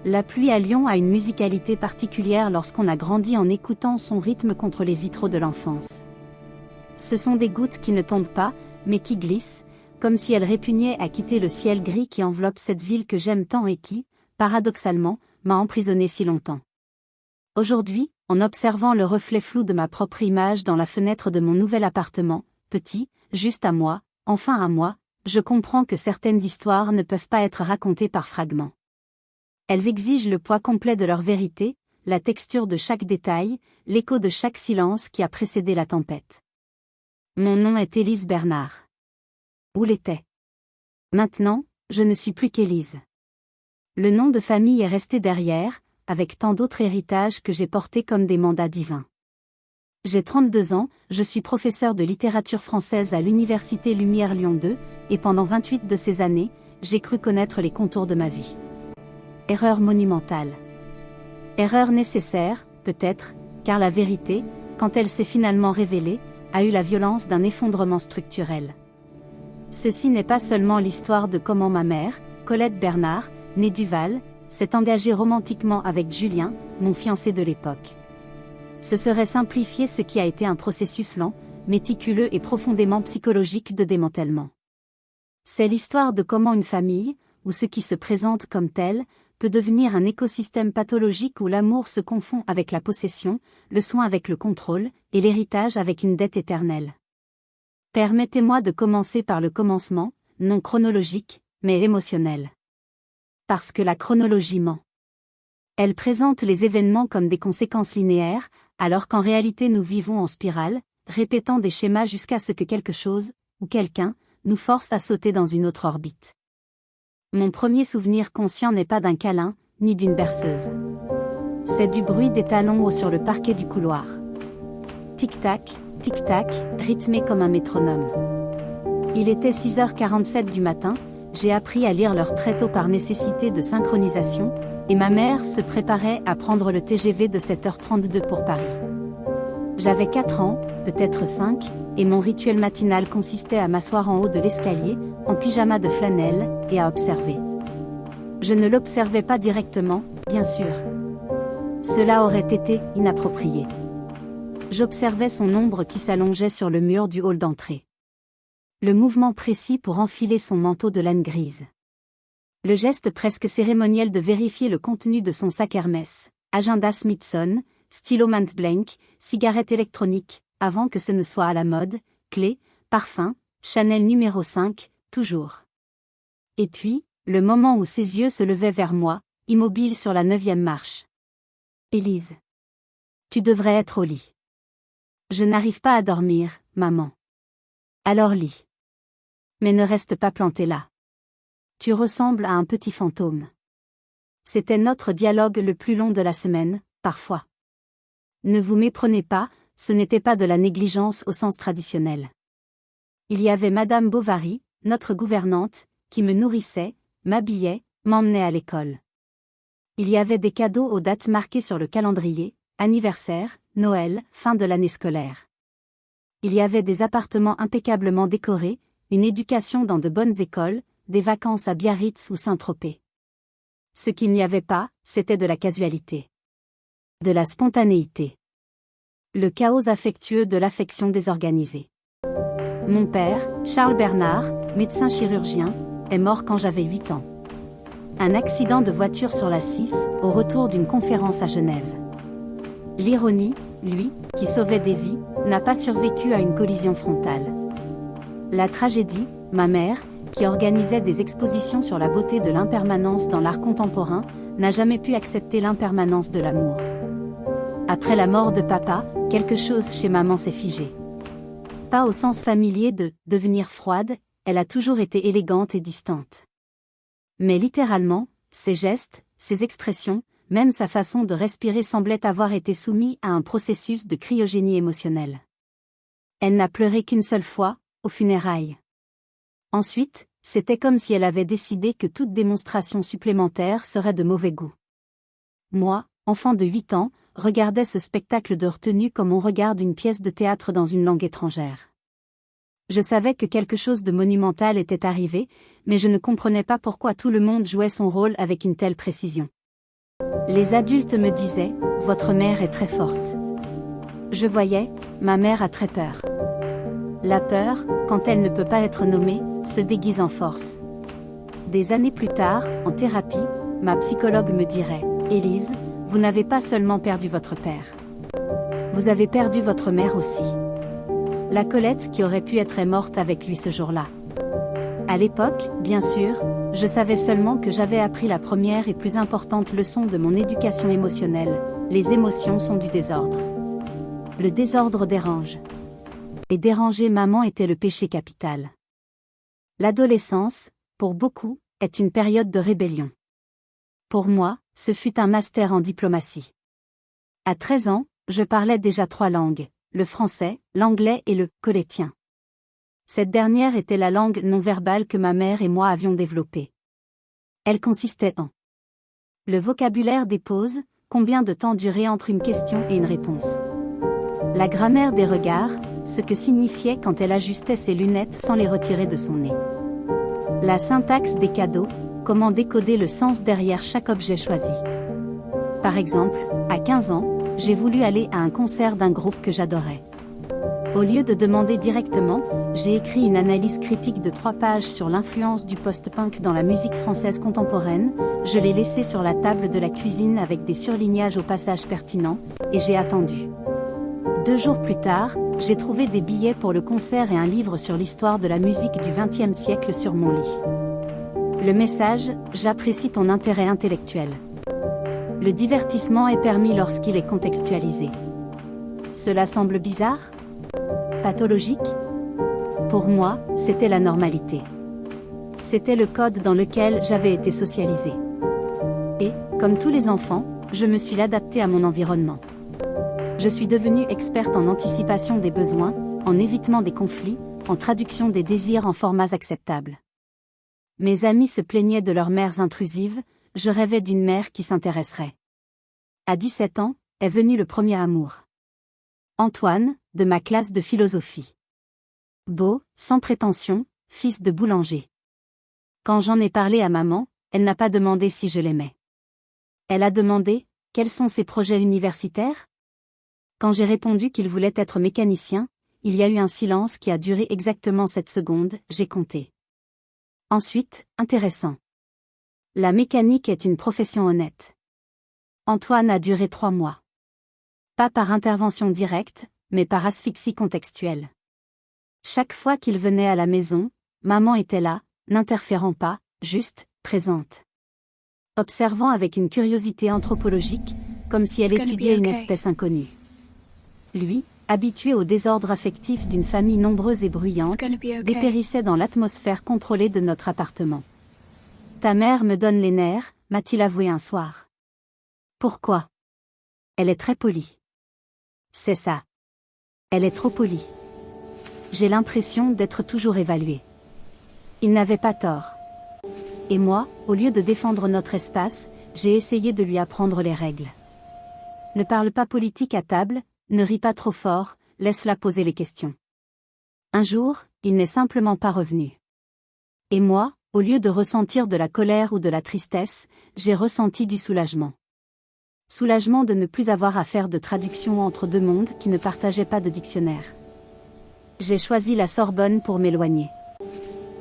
La pluie à Lyon a une musicalité particulière lorsqu'on a grandi en écoutant son rythme contre les vitraux de l'enfance. Ce sont des gouttes qui ne tombent pas, mais qui glissent, comme si elles répugnaient à quitter le ciel gris qui enveloppe cette ville que j'aime tant et qui, paradoxalement, m'a emprisonné si longtemps. Aujourd'hui, en observant le reflet flou de ma propre image dans la fenêtre de mon nouvel appartement, petit, juste à moi, enfin à moi, je comprends que certaines histoires ne peuvent pas être racontées par fragments. Elles exigent le poids complet de leur vérité, la texture de chaque détail, l'écho de chaque silence qui a précédé la tempête. Mon nom est Élise Bernard. Où l'était? Maintenant, je ne suis plus qu'Élise. Le nom de famille est resté derrière, avec tant d'autres héritages que j'ai portés comme des mandats divins. J'ai 32 ans, je suis professeur de littérature française à l'Université Lumière Lyon 2, et pendant 28 de ces années, j'ai cru connaître les contours de ma vie. Erreur monumentale. Erreur nécessaire, peut-être, car la vérité, quand elle s'est finalement révélée, a eu la violence d'un effondrement structurel. Ceci n'est pas seulement l'histoire de comment ma mère, Colette Bernard, née Duval, s'est engagée romantiquement avec Julien, mon fiancé de l'époque. Ce serait simplifier ce qui a été un processus lent, méticuleux et profondément psychologique de démantèlement. C'est l'histoire de comment une famille, ou ce qui se présente comme tel, peut devenir un écosystème pathologique où l'amour se confond avec la possession, le soin avec le contrôle, et l'héritage avec une dette éternelle. Permettez-moi de commencer par le commencement, non chronologique, mais émotionnel. Parce que la chronologie ment. Elle présente les événements comme des conséquences linéaires, alors qu'en réalité nous vivons en spirale, répétant des schémas jusqu'à ce que quelque chose, ou quelqu'un, nous force à sauter dans une autre orbite. Mon premier souvenir conscient n'est pas d'un câlin, ni d'une berceuse. C'est du bruit des talons sur le parquet du couloir. Tic-tac, rythmé comme un métronome. Il était 6h47 du matin, j'ai appris à lire l'heure très tôt par nécessité de synchronisation, et ma mère se préparait à prendre le TGV de 7h32 pour Paris. J'avais 4 ans, peut-être 5, et mon rituel matinal consistait à m'asseoir en haut de l'escalier, en pyjama de flanelle, et à observer. Je ne l'observais pas directement, bien sûr. Cela aurait été inapproprié. J'observais son ombre qui s'allongeait sur le mur du hall d'entrée. Le mouvement précis pour enfiler son manteau de laine grise. Le geste presque cérémoniel de vérifier le contenu de son sac Hermès, agenda Smithson, stylo Montblanc, cigarette électronique, avant que ce ne soit à la mode, clé, parfum, Chanel numéro 5, toujours. Et puis, le moment où ses yeux se levaient vers moi, immobile sur la 9e marche. Élise. Tu devrais être au lit. Je n'arrive pas à dormir, maman. Alors lis. Mais ne reste pas planté là. Tu ressembles à un petit fantôme. C'était notre dialogue le plus long de la semaine, parfois. Ne vous méprenez pas, ce n'était pas de la négligence au sens traditionnel. Il y avait Madame Bovary, notre gouvernante, qui me nourrissait, m'habillait, m'emmenait à l'école. Il y avait des cadeaux aux dates marquées sur le calendrier, anniversaire, Noël, fin de l'année scolaire. Il y avait des appartements impeccablement décorés, une éducation dans de bonnes écoles, des vacances à Biarritz ou Saint-Tropez. Ce qu'il n'y avait pas, c'était de la casualité. De la spontanéité. Le chaos affectueux de l'affection désorganisée. Mon père, Charles Bernard, médecin chirurgien, est mort quand j'avais 8 ans. Un accident de voiture sur la 6, au retour d'une conférence à Genève. L'ironie, lui, qui sauvait des vies, n'a pas survécu à une collision frontale. La tragédie, ma mère, qui organisait des expositions sur la beauté de l'impermanence dans l'art contemporain, n'a jamais pu accepter l'impermanence de l'amour. Après la mort de papa, quelque chose chez maman s'est figé. Pas au sens familier de « devenir froide », elle a toujours été élégante et distante. Mais littéralement, ses gestes, ses expressions, même sa façon de respirer semblait avoir été soumis à un processus de cryogénie émotionnelle. Elle n'a pleuré qu'une seule fois, aux funérailles. Ensuite, c'était comme si elle avait décidé que toute démonstration supplémentaire serait de mauvais goût. Moi, enfant de 8 ans, regardais ce spectacle de retenue comme on regarde une pièce de théâtre dans une langue étrangère. Je savais que quelque chose de monumental était arrivé, mais je ne comprenais pas pourquoi tout le monde jouait son rôle avec une telle précision. Les adultes me disaient, votre mère est très forte. Je voyais, ma mère a très peur. La peur, quand elle ne peut pas être nommée, se déguise en force. Des années plus tard, en thérapie, ma psychologue me dirait, Élise, vous n'avez pas seulement perdu votre père. Vous avez perdu votre mère aussi. La Colette qui aurait pu être morte avec lui ce jour-là. À l'époque, bien sûr, je savais seulement que j'avais appris la première et plus importante leçon de mon éducation émotionnelle, les émotions sont du désordre. Le désordre dérange. Et déranger maman était le péché capital. L'adolescence, pour beaucoup, est une période de rébellion. Pour moi, ce fut un master en diplomatie. À 13 ans, je parlais déjà 3 langues, le français, l'anglais et le colétien. Cette dernière était la langue non verbale que ma mère et moi avions développée. Elle consistait en le vocabulaire des pauses, combien de temps durait entre une question et une réponse. La grammaire des regards, ce que signifiait quand elle ajustait ses lunettes sans les retirer de son nez. La syntaxe des cadeaux, comment décoder le sens derrière chaque objet choisi. Par exemple, à 15 ans, j'ai voulu aller à un concert d'un groupe que j'adorais. Au lieu de demander directement, j'ai écrit une analyse critique de 3 pages sur l'influence du post-punk dans la musique française contemporaine, je l'ai laissé sur la table de la cuisine avec des surlignages au passage pertinent, et j'ai attendu. 2 jours plus tard, j'ai trouvé des billets pour le concert et un livre sur l'histoire de la musique du XXe siècle sur mon lit. Le message, j'apprécie ton intérêt intellectuel. Le divertissement est permis lorsqu'il est contextualisé. Cela semble bizarre ? Pathologique ? Pour moi, c'était la normalité. C'était le code dans lequel j'avais été socialisée. Et, comme tous les enfants, je me suis adaptée à mon environnement. Je suis devenue experte en anticipation des besoins, en évitement des conflits, en traduction des désirs en formats acceptables. Mes amis se plaignaient de leurs mères intrusives, je rêvais d'une mère qui s'intéresserait. À 17 ans, est venu le premier amour. Antoine, de ma classe de philosophie. Beau, sans prétention, fils de boulanger. Quand j'en ai parlé à maman, elle n'a pas demandé si je l'aimais. Elle a demandé, quels sont ses projets universitaires ? Quand j'ai répondu qu'il voulait être mécanicien, il y a eu un silence qui a duré exactement 7 secondes, j'ai compté. Ensuite, intéressant. La mécanique est une profession honnête. Antoine a duré 3 mois. Pas par intervention directe, mais par asphyxie contextuelle. Chaque fois qu'il venait à la maison, maman était là, n'interférant pas, juste, présente. Observant avec une curiosité anthropologique, comme si elle étudiait une espèce inconnue. Lui, habitué au désordre affectif d'une famille nombreuse et bruyante, dépérissait dans l'atmosphère contrôlée de notre appartement. Ta mère me donne les nerfs, m'a-t-il avoué un soir. Pourquoi ? Elle est très polie. C'est ça. Elle est trop polie. J'ai l'impression d'être toujours évaluée. Il n'avait pas tort. Et moi, au lieu de défendre notre espace, j'ai essayé de lui apprendre les règles. Ne parle pas politique à table, ne ris pas trop fort, laisse-la poser les questions. Un jour, il n'est simplement pas revenu. Et moi, au lieu de ressentir de la colère ou de la tristesse, j'ai ressenti du soulagement. Soulagement de ne plus avoir à faire de traduction entre 2 mondes qui ne partageaient pas de dictionnaire. J'ai choisi la Sorbonne pour m'éloigner.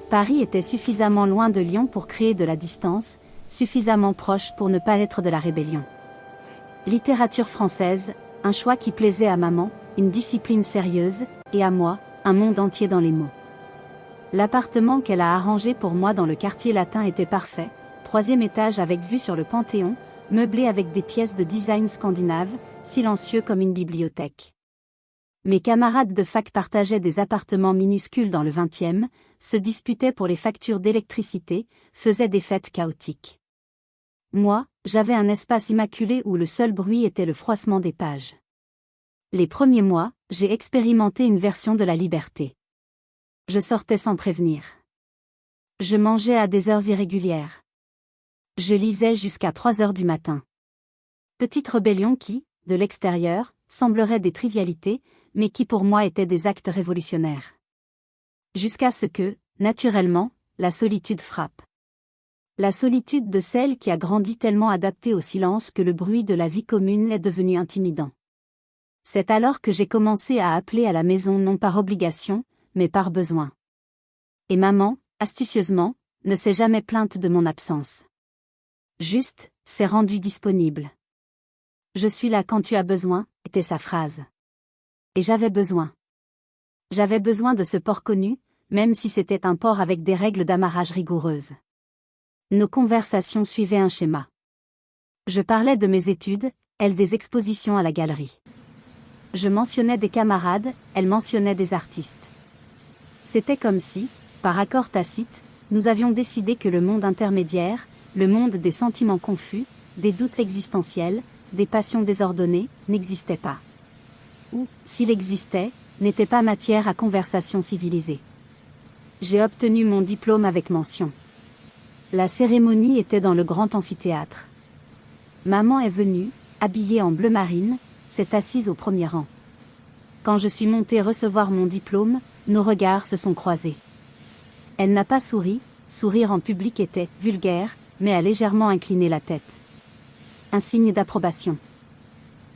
Paris était suffisamment loin de Lyon pour créer de la distance, suffisamment proche pour ne pas être de la rébellion. Littérature française, un choix qui plaisait à maman, une discipline sérieuse, et à moi, un monde entier dans les mots. L'appartement qu'elle a arrangé pour moi dans le quartier latin était parfait, 3e étage avec vue sur le Panthéon, meublé avec des pièces de design scandinave, silencieux comme une bibliothèque. Mes camarades de fac partageaient des appartements minuscules dans le 20e, se disputaient pour les factures d'électricité, faisaient des fêtes chaotiques. Moi, j'avais un espace immaculé où le seul bruit était le froissement des pages. Les premiers mois, j'ai expérimenté une version de la liberté. Je sortais sans prévenir. Je mangeais à des heures irrégulières. Je lisais jusqu'à 3 heures du matin. Petite rébellion qui, de l'extérieur, semblerait des trivialités, mais qui pour moi étaient des actes révolutionnaires. Jusqu'à ce que, naturellement, la solitude frappe. La solitude de celle qui a grandi tellement adaptée au silence que le bruit de la vie commune est devenu intimidant. C'est alors que j'ai commencé à appeler à la maison non par obligation, mais par besoin. Et maman, astucieusement, ne s'est jamais plainte de mon absence. Juste, s'est rendue disponible. Je suis là quand tu as besoin, était sa phrase. Et j'avais besoin. J'avais besoin de ce port connu, même si c'était un port avec des règles d'amarrage rigoureuses. Nos conversations suivaient un schéma. Je parlais de mes études, elle des expositions à la galerie. Je mentionnais des camarades, elle mentionnait des artistes. C'était comme si, par accord tacite, nous avions décidé que le monde intermédiaire, le monde des sentiments confus, des doutes existentiels, des passions désordonnées, n'existait pas. Ou, s'il existait, n'était pas matière à conversation civilisée. J'ai obtenu mon diplôme avec mention. La cérémonie était dans le grand amphithéâtre. Maman est venue, habillée en bleu marine, s'est assise au premier rang. Quand je suis montée recevoir mon diplôme, nos regards se sont croisés. Elle n'a pas souri, sourire en public était vulgaire, mais a légèrement incliné la tête. Un signe d'approbation.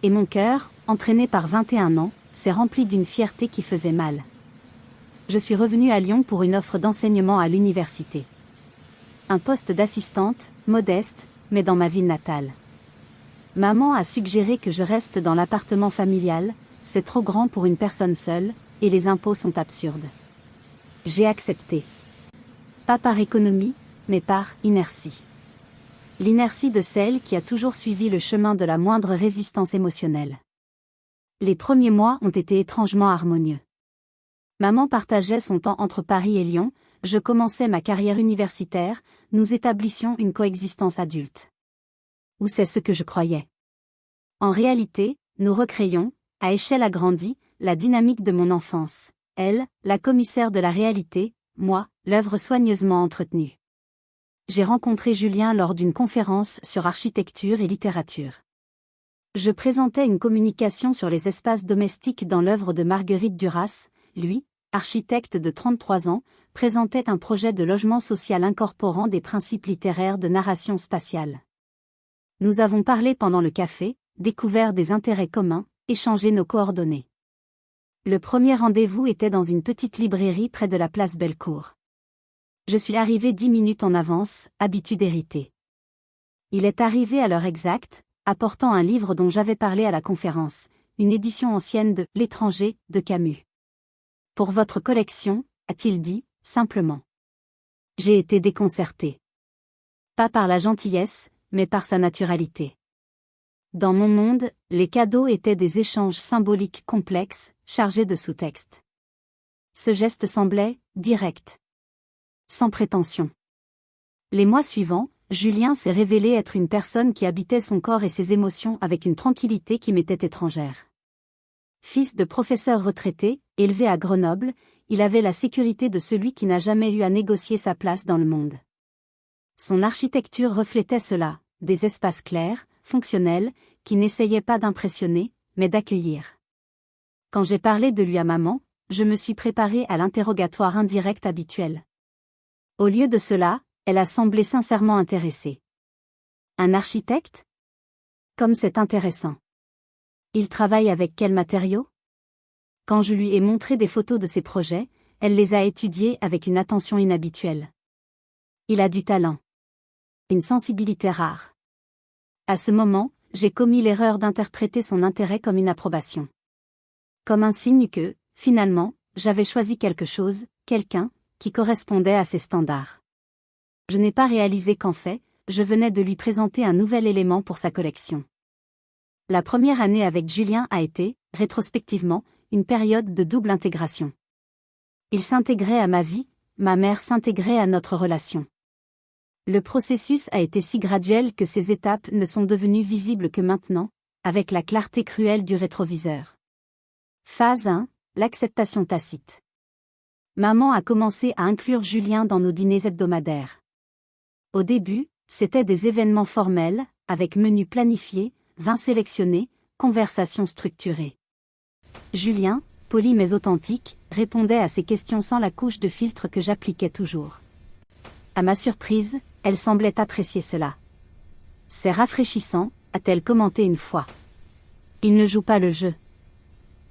Et mon cœur, entraîné par 21 ans, s'est rempli d'une fierté qui faisait mal. Je suis revenue à Lyon pour une offre d'enseignement à l'université. Un poste d'assistante, modeste, mais dans ma ville natale. Maman a suggéré que je reste dans l'appartement familial, c'est trop grand pour une personne seule, et les impôts sont absurdes. J'ai accepté. Pas par économie, mais par inertie. L'inertie de celle qui a toujours suivi le chemin de la moindre résistance émotionnelle. Les premiers mois ont été étrangement harmonieux. Maman partageait son temps entre Paris et Lyon, je commençais ma carrière universitaire, nous établissions une coexistence adulte. Ou c'est ce que je croyais. En réalité, nous recréions, à échelle agrandie, la dynamique de mon enfance. Elle, la commissaire de la réalité, moi, l'œuvre soigneusement entretenue. J'ai rencontré Julien lors d'une conférence sur architecture et littérature. Je présentais une communication sur les espaces domestiques dans l'œuvre de Marguerite Duras. Lui, architecte de 33 ans, présentait un projet de logement social incorporant des principes littéraires de narration spatiale. Nous avons parlé pendant le café, découvert des intérêts communs, échangé nos coordonnées. Le premier rendez-vous était dans une petite librairie près de la place Bellecour. Je suis arrivée 10 minutes en avance, habitude héritée. Il est arrivé à l'heure exacte, apportant un livre dont j'avais parlé à la conférence, une édition ancienne de L'Étranger, de Camus. Pour votre collection, a-t-il dit, simplement. J'ai été déconcertée. Pas par la gentillesse, mais par sa naturalité. Dans mon monde, les cadeaux étaient des échanges symboliques complexes, chargés de sous-textes. Ce geste semblait direct. Sans prétention. Les mois suivants, Julien s'est révélé être une personne qui habitait son corps et ses émotions avec une tranquillité qui m'était étrangère. Fils de professeur retraité, élevé à Grenoble, il avait la sécurité de celui qui n'a jamais eu à négocier sa place dans le monde. Son architecture reflétait cela, des espaces clairs, fonctionnels, qui n'essayaient pas d'impressionner, mais d'accueillir. Quand j'ai parlé de lui à maman, je me suis préparée à l'interrogatoire indirect habituel. Au lieu de cela, elle a semblé sincèrement intéressée. Un architecte ? Comme c'est intéressant. Il travaille avec quels matériaux ? Quand je lui ai montré des photos de ses projets, elle les a étudiés avec une attention inhabituelle. Il a du talent. Une sensibilité rare. À ce moment, j'ai commis l'erreur d'interpréter son intérêt comme une approbation. Comme un signe que, finalement, j'avais choisi quelque chose, quelqu'un, qui correspondait à ses standards. Je n'ai pas réalisé qu'en fait, je venais de lui présenter un nouvel élément pour sa collection. La première année avec Julien a été, rétrospectivement, une période de double intégration. Il s'intégrait à ma vie, ma mère s'intégrait à notre relation. Le processus a été si graduel que ces étapes ne sont devenues visibles que maintenant, avec la clarté cruelle du rétroviseur. Phase 1, l'acceptation tacite. Maman a commencé à inclure Julien dans nos dîners hebdomadaires. Au début, c'était des événements formels, avec menus planifiés, vins sélectionnés, conversations structurées. Julien, poli mais authentique, répondait à ces questions sans la couche de filtre que j'appliquais toujours. À ma surprise, Elle semblait apprécier cela. C'est rafraîchissant, a-t-elle commenté une fois. Il ne joue pas le jeu.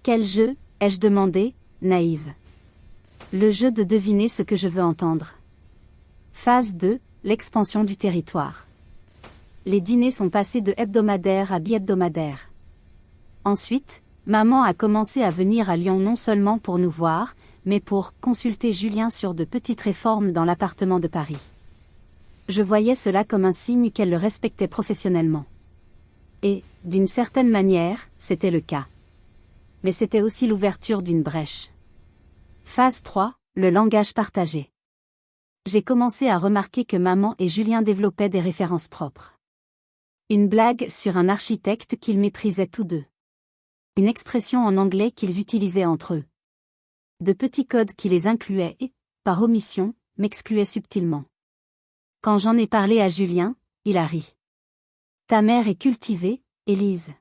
Quel jeu, ai-je demandé, naïve. Le jeu de deviner ce que je veux entendre. Phase 2, l'expansion du territoire. Les dîners sont passés de hebdomadaire à bi-hebdomadaire. Ensuite, maman a commencé à venir à Lyon non seulement pour nous voir, mais pour consulter Julien sur de petites réformes dans l'appartement de Paris. Je voyais cela comme un signe qu'elle le respectait professionnellement. Et, d'une certaine manière, c'était le cas. Mais c'était aussi l'ouverture d'une brèche. Phase 3, le langage partagé. J'ai commencé à remarquer que maman et Julien développaient des références propres. Une blague sur un architecte qu'ils méprisaient tous deux. Une expression en anglais qu'ils utilisaient entre eux. De petits codes qui les incluaient et, par omission, m'excluaient subtilement. Quand j'en ai parlé à Julien, il a ri. Ta mère est cultivée, Élise.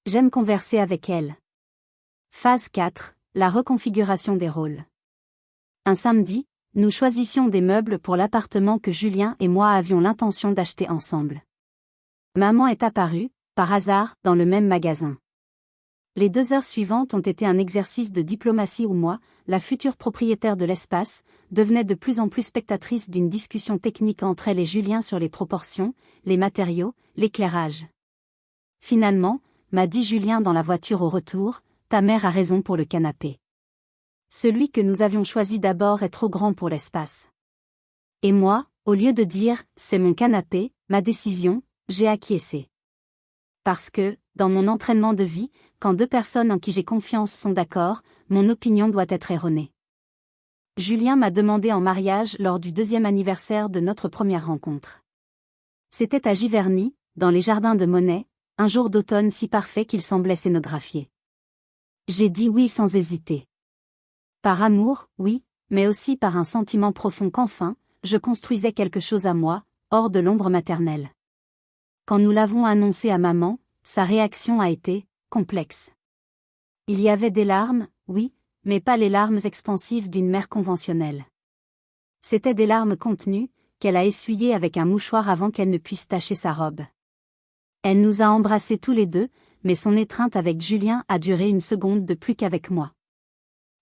J'aime converser avec elle. Phase 4, la reconfiguration des rôles. Un samedi, nous choisissions des meubles pour l'appartement que Julien et moi avions l'intention d'acheter ensemble. Maman est apparue, par hasard, dans le même magasin. Les 2 heures suivantes ont été un exercice de diplomatie où moi, la future propriétaire de l'espace, devenais de plus en plus spectatrice d'une discussion technique entre elle et Julien sur les proportions, les matériaux, l'éclairage. Finalement, m'a dit Julien dans la voiture au retour, ta mère a raison pour le canapé. Celui que nous avions choisi d'abord est trop grand pour l'espace. Et moi, au lieu de dire, c'est mon canapé, ma décision, j'ai acquiescé. Parce que, dans mon entraînement de vie, quand 2 personnes en qui j'ai confiance sont d'accord, mon opinion doit être erronée. Julien m'a demandé en mariage lors du 2e anniversaire de notre première rencontre. C'était à Giverny, dans les jardins de Monet, un jour d'automne si parfait qu'il semblait scénographié. J'ai dit oui sans hésiter. Par amour, oui, mais aussi par un sentiment profond qu'enfin, je construisais quelque chose à moi, hors de l'ombre maternelle. Quand nous l'avons annoncé à maman, sa réaction a été complexe. Il y avait des larmes, oui, mais pas les larmes expansives d'une mère conventionnelle. C'étaient des larmes contenues, qu'elle a essuyées avec un mouchoir avant qu'elle ne puisse tacher sa robe. Elle nous a embrassés tous les deux, mais son étreinte avec Julien a duré 1 seconde de plus qu'avec moi.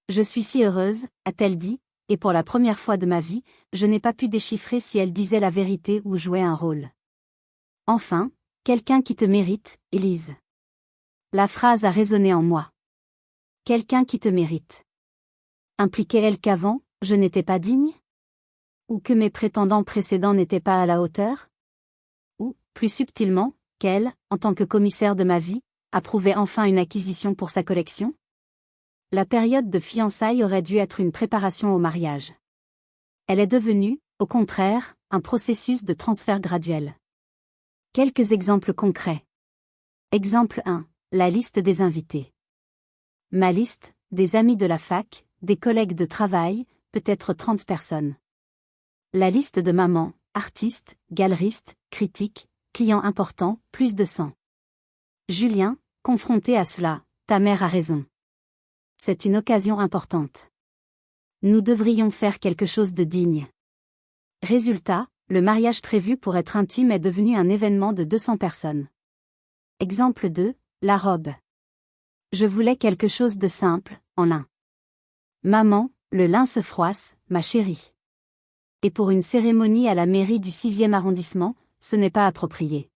Je suis si heureuse, a-t-elle dit, et pour la première fois de ma vie, je n'ai pas pu déchiffrer si elle disait la vérité ou jouait un rôle. Enfin, quelqu'un qui te mérite, Élise. La phrase a résonné en moi. Quelqu'un qui te mérite. Impliquait-elle qu'avant, je n'étais pas digne? Ou que mes prétendants précédents n'étaient pas à la hauteur? Ou, plus subtilement, qu'elle, en tant que commissaire de ma vie, approuvait enfin une acquisition pour sa collection? La période de fiançailles aurait dû être une préparation au mariage. Elle est devenue, au contraire, un processus de transfert graduel. Quelques exemples concrets. Exemple 1. La liste des invités. Ma liste, des amis de la fac, des collègues de travail, peut-être 30 personnes. La liste de maman, artiste, galeriste, critique, client important, plus de 100. Julien, confronté à cela, ta mère a raison. C'est une occasion importante. Nous devrions faire quelque chose de digne. Résultat, le mariage prévu pour être intime est devenu un événement de 200 personnes. Exemple 2, la robe. Je voulais quelque chose de simple, en lin. Maman, le lin se froisse, ma chérie. Et pour une cérémonie à la mairie du 6e arrondissement, ce n'est pas approprié.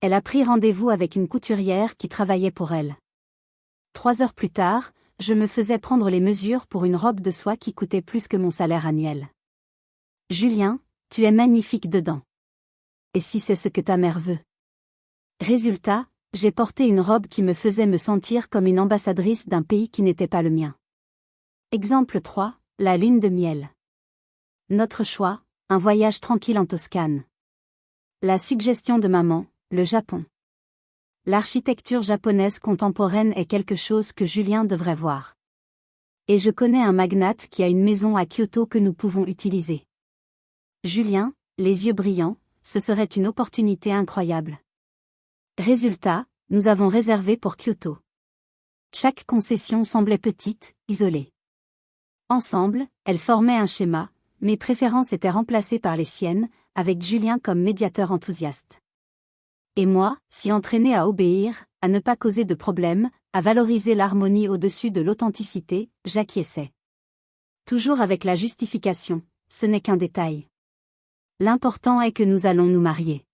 Elle a pris rendez-vous avec une couturière qui travaillait pour elle. 3 heures plus tard, je me faisais prendre les mesures pour une robe de soie qui coûtait plus que mon salaire annuel. Julien, tu es magnifique dedans. Et si c'est ce que ta mère veut? Résultat, j'ai porté une robe qui me faisait me sentir comme une ambassadrice d'un pays qui n'était pas le mien. Exemple 3, la lune de miel. Notre choix, un voyage tranquille en Toscane. La suggestion de maman, le Japon. L'architecture japonaise contemporaine est quelque chose que Julien devrait voir. Et je connais un magnate qui a une maison à Kyoto que nous pouvons utiliser. Julien, les yeux brillants, ce serait une opportunité incroyable. Résultat, nous avons réservé pour Kyoto. Chaque concession semblait petite, isolée. Ensemble, elles formaient un schéma, mes préférences étaient remplacées par les siennes, avec Julien comme médiateur enthousiaste. Et moi, si entraîné à obéir, à ne pas causer de problème, à valoriser l'harmonie au-dessus de l'authenticité, j'acquiesçais. Toujours avec la justification, ce n'est qu'un détail. L'important est que nous allons nous marier.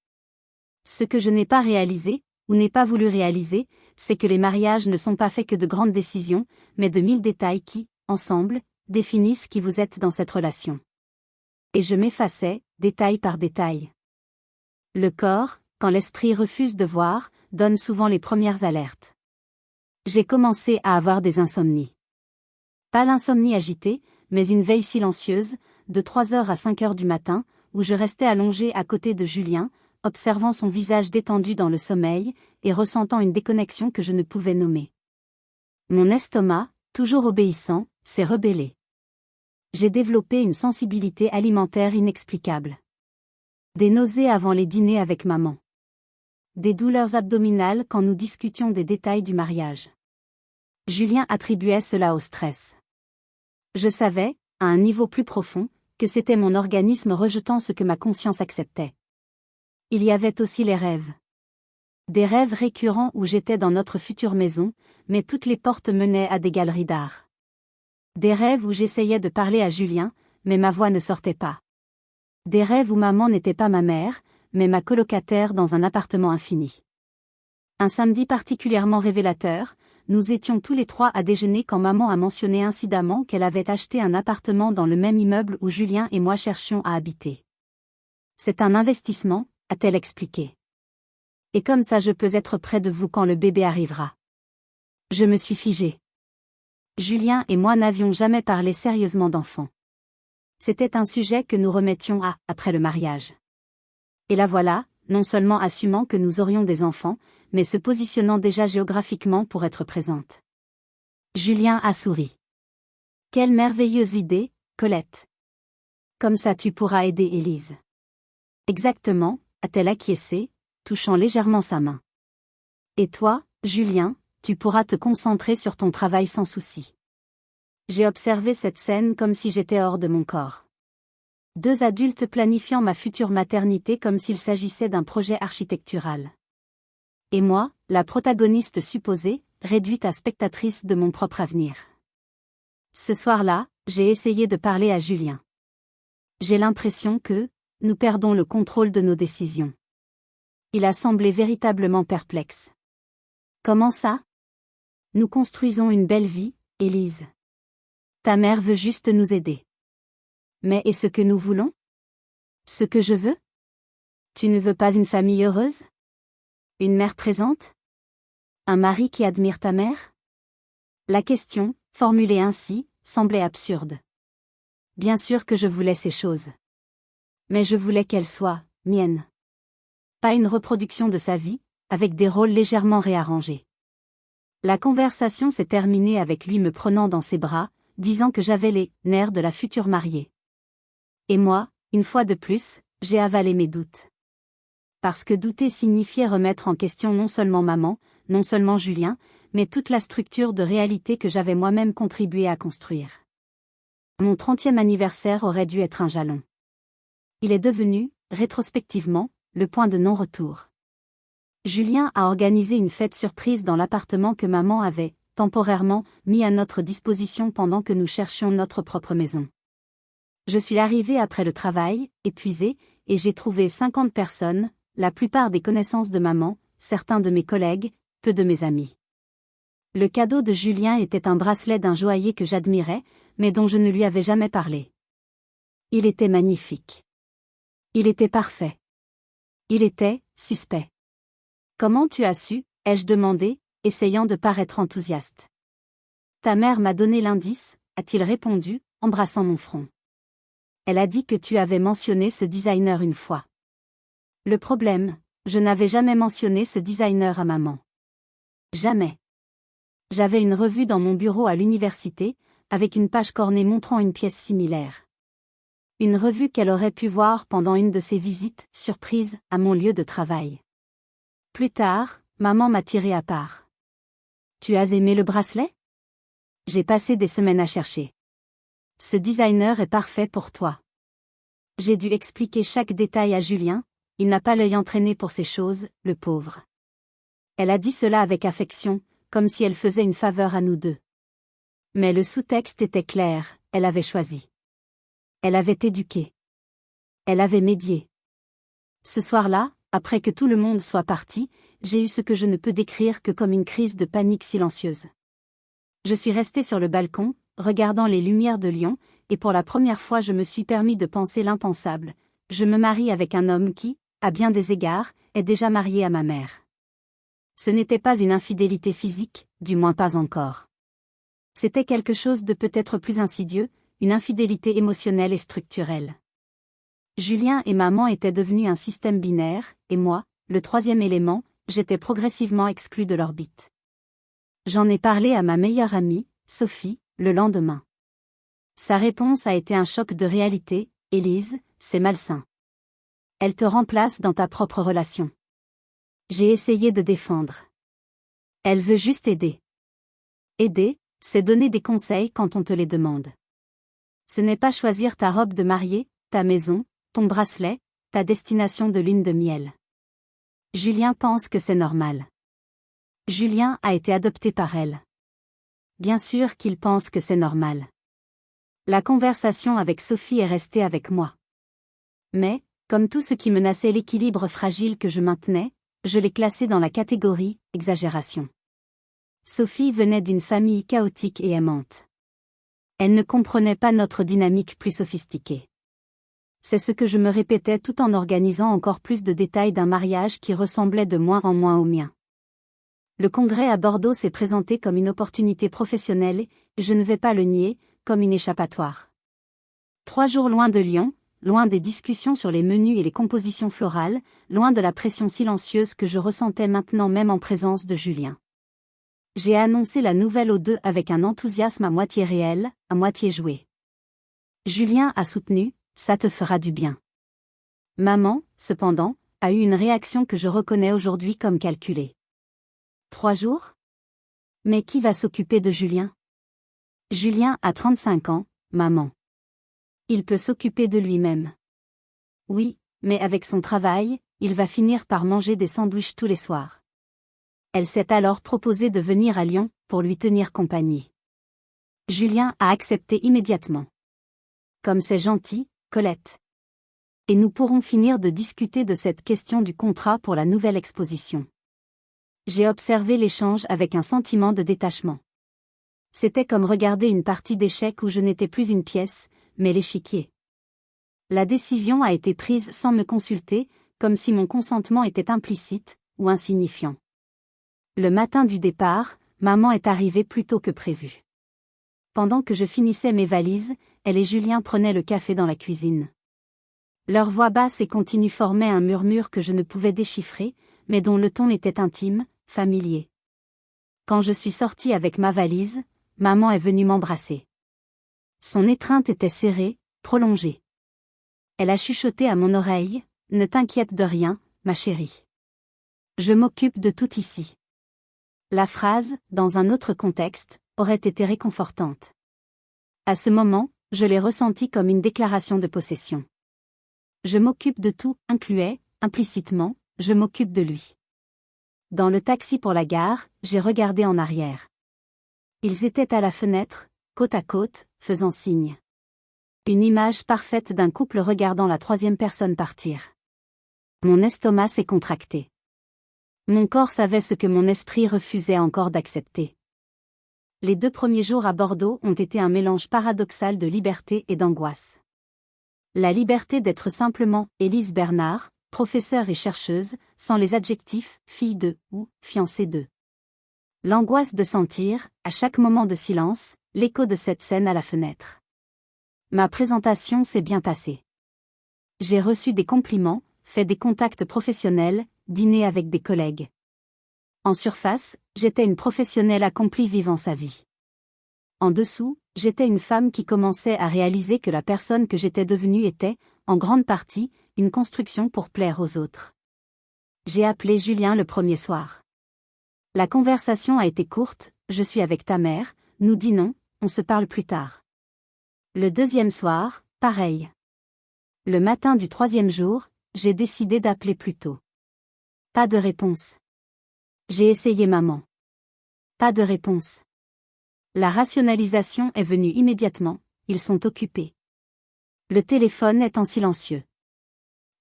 Ce que je n'ai pas réalisé, ou n'ai pas voulu réaliser, c'est que les mariages ne sont pas faits que de grandes décisions, mais de 1000 détails qui, ensemble, définissent qui vous êtes dans cette relation. Et je m'effaçais, détail par détail. Le corps, quand l'esprit refuse de voir, donne souvent les premières alertes. J'ai commencé à avoir des insomnies. Pas l'insomnie agitée, mais une veille silencieuse, de 3h à 5h du matin, où je restais allongée à côté de Julien, observant son visage détendu dans le sommeil, et ressentant une déconnexion que je ne pouvais nommer. Mon estomac, toujours obéissant, s'est rebellé. J'ai développé une sensibilité alimentaire inexplicable. Des nausées avant les dîners avec maman. Des douleurs abdominales quand nous discutions des détails du mariage. Julien attribuait cela au stress. Je savais, à un niveau plus profond, que c'était mon organisme rejetant ce que ma conscience acceptait. Il y avait aussi les rêves. Des rêves récurrents où j'étais dans notre future maison, mais toutes les portes menaient à des galeries d'art. Des rêves où j'essayais de parler à Julien, mais ma voix ne sortait pas. Des rêves où maman n'était pas ma mère, mais ma colocataire dans un appartement infini. Un samedi particulièrement révélateur, nous étions tous les trois à déjeuner quand maman a mentionné incidemment qu'elle avait acheté un appartement dans le même immeuble où Julien et moi cherchions à habiter. C'est un investissement, a-t-elle expliqué. Et comme ça je peux être près de vous quand le bébé arrivera. Je me suis figée. Julien et moi n'avions jamais parlé sérieusement d'enfants. C'était un sujet que nous remettions après le mariage. Et la voilà, non seulement assumant que nous aurions des enfants, mais se positionnant déjà géographiquement pour être présente. Julien a souri. Quelle merveilleuse idée, Colette. Comme ça tu pourras aider Élise. Exactement, a-t-elle acquiescé, touchant légèrement sa main. Et toi, Julien, tu pourras te concentrer sur ton travail sans souci. J'ai observé cette scène comme si j'étais hors de mon corps. Deux adultes planifiant ma future maternité comme s'il s'agissait d'un projet architectural. Et moi, la protagoniste supposée, réduite à spectatrice de mon propre avenir. Ce soir-là, j'ai essayé de parler à Julien. J'ai l'impression que, nous perdons le contrôle de nos décisions. Il a semblé véritablement perplexe. Comment ça? Nous construisons une belle vie, Élise. Ta mère veut juste nous aider. Mais et ce que nous voulons? Ce que je veux? Tu ne veux pas une famille heureuse? Une mère présente? Un mari qui admire ta mère? La question, formulée ainsi, semblait absurde. Bien sûr que je voulais ces choses. Mais je voulais qu'elles soient miennes. Pas une reproduction de sa vie, avec des rôles légèrement réarrangés. La conversation s'est terminée avec lui me prenant dans ses bras, disant que j'avais les nerfs de la future mariée. Et moi, une fois de plus, j'ai avalé mes doutes. Parce que douter signifiait remettre en question non seulement maman, non seulement Julien, mais toute la structure de réalité que j'avais moi-même contribué à construire. Mon 30e anniversaire aurait dû être un jalon. Il est devenu, rétrospectivement, le point de non-retour. Julien a organisé une fête surprise dans l'appartement que maman avait, temporairement, mis à notre disposition pendant que nous cherchions notre propre maison. Je suis arrivée après le travail, épuisée, et j'ai trouvé 50 personnes, la plupart des connaissances de maman, certains de mes collègues, peu de mes amis. Le cadeau de Julien était un bracelet d'un joaillier que j'admirais, mais dont je ne lui avais jamais parlé. Il était magnifique. Il était parfait. Il était suspect. Comment tu as su, ai-je demandé, essayant de paraître enthousiaste. Ta mère m'a donné l'indice, a-t-il répondu, embrassant mon front. Elle a dit que tu avais mentionné ce designer une fois. Le problème, je n'avais jamais mentionné ce designer à maman. Jamais. J'avais une revue dans mon bureau à l'université, avec une page cornée montrant une pièce similaire. Une revue qu'elle aurait pu voir pendant une de ses visites, surprise, à mon lieu de travail. Plus tard, maman m'a tiré à part. Tu as aimé le bracelet? J'ai passé des semaines à chercher. Ce designer est parfait pour toi. J'ai dû expliquer chaque détail à Julien, il n'a pas l'œil entraîné pour ces choses, le pauvre. Elle a dit cela avec affection, comme si elle faisait une faveur à nous deux. Mais le sous-texte était clair, elle avait choisi. Elle avait éduqué. Elle avait médié. Ce soir-là, après que tout le monde soit parti, j'ai eu ce que je ne peux décrire que comme une crise de panique silencieuse. Je suis restée sur le balcon, regardant les lumières de Lyon, et pour la première fois je me suis permis de penser l'impensable. Je me marie avec un homme qui, à bien des égards, est déjà marié à ma mère. Ce n'était pas une infidélité physique, du moins pas encore. C'était quelque chose de peut-être plus insidieux, une infidélité émotionnelle et structurelle. Julien et maman étaient devenus un système binaire, et moi, le troisième élément, j'étais progressivement exclue de l'orbite. J'en ai parlé à ma meilleure amie, Sophie, le lendemain. Sa réponse a été un choc de réalité. Élise, c'est malsain. Elle te remplace dans ta propre relation. J'ai essayé de défendre. Elle veut juste aider. Aider, c'est donner des conseils quand on te les demande. Ce n'est pas choisir ta robe de mariée, ta maison, ton bracelet, ta destination de lune de miel. Julien pense que c'est normal. Julien a été adopté par elle. Bien sûr qu'il pense que c'est normal. La conversation avec Sophie est restée avec moi. Mais, comme tout ce qui menaçait l'équilibre fragile que je maintenais, je l'ai classé dans la catégorie « exagération ». Sophie venait d'une famille chaotique et aimante. Elle ne comprenait pas notre dynamique plus sophistiquée. C'est ce que je me répétais tout en organisant encore plus de détails d'un mariage qui ressemblait de moins en moins au mien. Le congrès à Bordeaux s'est présenté comme une opportunité professionnelle, et je ne vais pas le nier, comme une échappatoire. 3 jours loin de Lyon, loin des discussions sur les menus et les compositions florales, loin de la pression silencieuse que je ressentais maintenant même en présence de Julien. J'ai annoncé la nouvelle aux deux avec un enthousiasme à moitié réel, à moitié joué. Julien a soutenu, ça te fera du bien. Maman, cependant, a eu une réaction que je reconnais aujourd'hui comme calculée. 3 jours ? Mais qui va s'occuper de Julien ? Julien a 35 ans, maman. Il peut s'occuper de lui-même. Oui, mais avec son travail, il va finir par manger des sandwichs tous les soirs. Elle s'est alors proposé de venir à Lyon, pour lui tenir compagnie. Julien a accepté immédiatement. Comme c'est gentil, Colette. Et nous pourrons finir de discuter de cette question du contrat pour la nouvelle exposition. J'ai observé l'échange avec un sentiment de détachement. C'était comme regarder une partie d'échecs où je n'étais plus une pièce, mais l'échiquier. La décision a été prise sans me consulter, comme si mon consentement était implicite, ou insignifiant. Le matin du départ, maman est arrivée plus tôt que prévu. Pendant que je finissais mes valises, elle et Julien prenaient le café dans la cuisine. Leur voix basse et continue formait un murmure que je ne pouvais déchiffrer, mais dont le ton était intime, familier. Quand je suis sortie avec ma valise, maman est venue m'embrasser. Son étreinte était serrée, prolongée. Elle a chuchoté à mon oreille, « Ne t'inquiète de rien, ma chérie. Je m'occupe de tout ici. » La phrase, dans un autre contexte, aurait été réconfortante. À ce moment, je l'ai ressentie comme une déclaration de possession. Je m'occupe de tout, incluait, implicitement, je m'occupe de lui. Dans le taxi pour la gare, j'ai regardé en arrière. Ils étaient à la fenêtre, côte à côte, faisant signe. Une image parfaite d'un couple regardant la troisième personne partir. Mon estomac s'est contracté. Mon corps savait ce que mon esprit refusait encore d'accepter. Les 2 premiers jours à Bordeaux ont été un mélange paradoxal de liberté et d'angoisse. La liberté d'être simplement Élise Bernard, professeure et chercheuse, sans les adjectifs fille de ou fiancée de. L'angoisse de sentir, à chaque moment de silence, l'écho de cette scène à la fenêtre. Ma présentation s'est bien passée. J'ai reçu des compliments, fait des contacts professionnels, dîné avec des collègues. En surface, j'étais une professionnelle accomplie vivant sa vie. En dessous, j'étais une femme qui commençait à réaliser que la personne que j'étais devenue était, en grande partie, une construction pour plaire aux autres. J'ai appelé Julien le premier soir. La conversation a été courte, je suis avec ta mère, nous dînons, on se parle plus tard. Le deuxième soir, pareil. Le matin du 3e jour, j'ai décidé d'appeler plus tôt. Pas de réponse. J'ai essayé maman. Pas de réponse. La rationalisation est venue immédiatement, ils sont occupés. Le téléphone est en silencieux.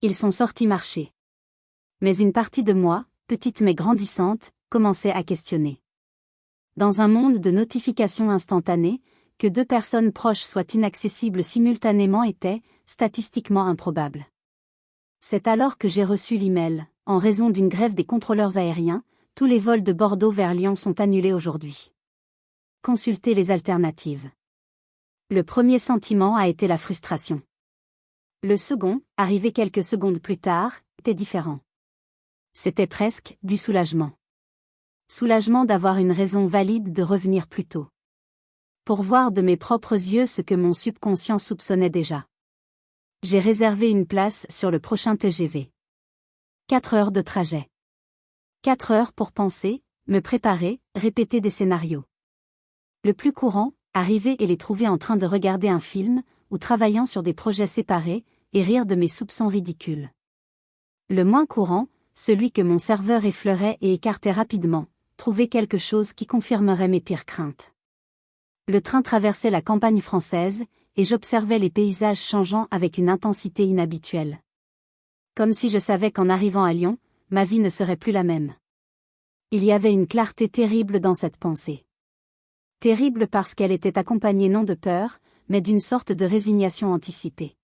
Ils sont sortis marcher. Mais une partie de moi, petite mais grandissante, commençait à questionner. Dans un monde de notifications instantanées, que 2 personnes proches soient inaccessibles simultanément était, statistiquement improbable. C'est alors que j'ai reçu l'email. En raison d'une grève des contrôleurs aériens, tous les vols de Bordeaux vers Lyon sont annulés aujourd'hui. Consultez les alternatives. Le premier sentiment a été la frustration. Le second, arrivé quelques secondes plus tard, était différent. C'était presque du soulagement. Soulagement d'avoir une raison valide de revenir plus tôt. Pour voir de mes propres yeux ce que mon subconscient soupçonnait déjà. J'ai réservé une place sur le prochain TGV. 4 heures de trajet. 4 heures pour penser, me préparer, répéter des scénarios. Le plus courant, arriver et les trouver en train de regarder un film, ou travaillant sur des projets séparés, et rire de mes soupçons ridicules. Le moins courant, celui que mon serveur effleurait et écartait rapidement, trouver quelque chose qui confirmerait mes pires craintes. Le train traversait la campagne française, et j'observais les paysages changeant avec une intensité inhabituelle. Comme si je savais qu'en arrivant à Lyon, ma vie ne serait plus la même. Il y avait une clarté terrible dans cette pensée. Terrible parce qu'elle était accompagnée non de peur, mais d'une sorte de résignation anticipée.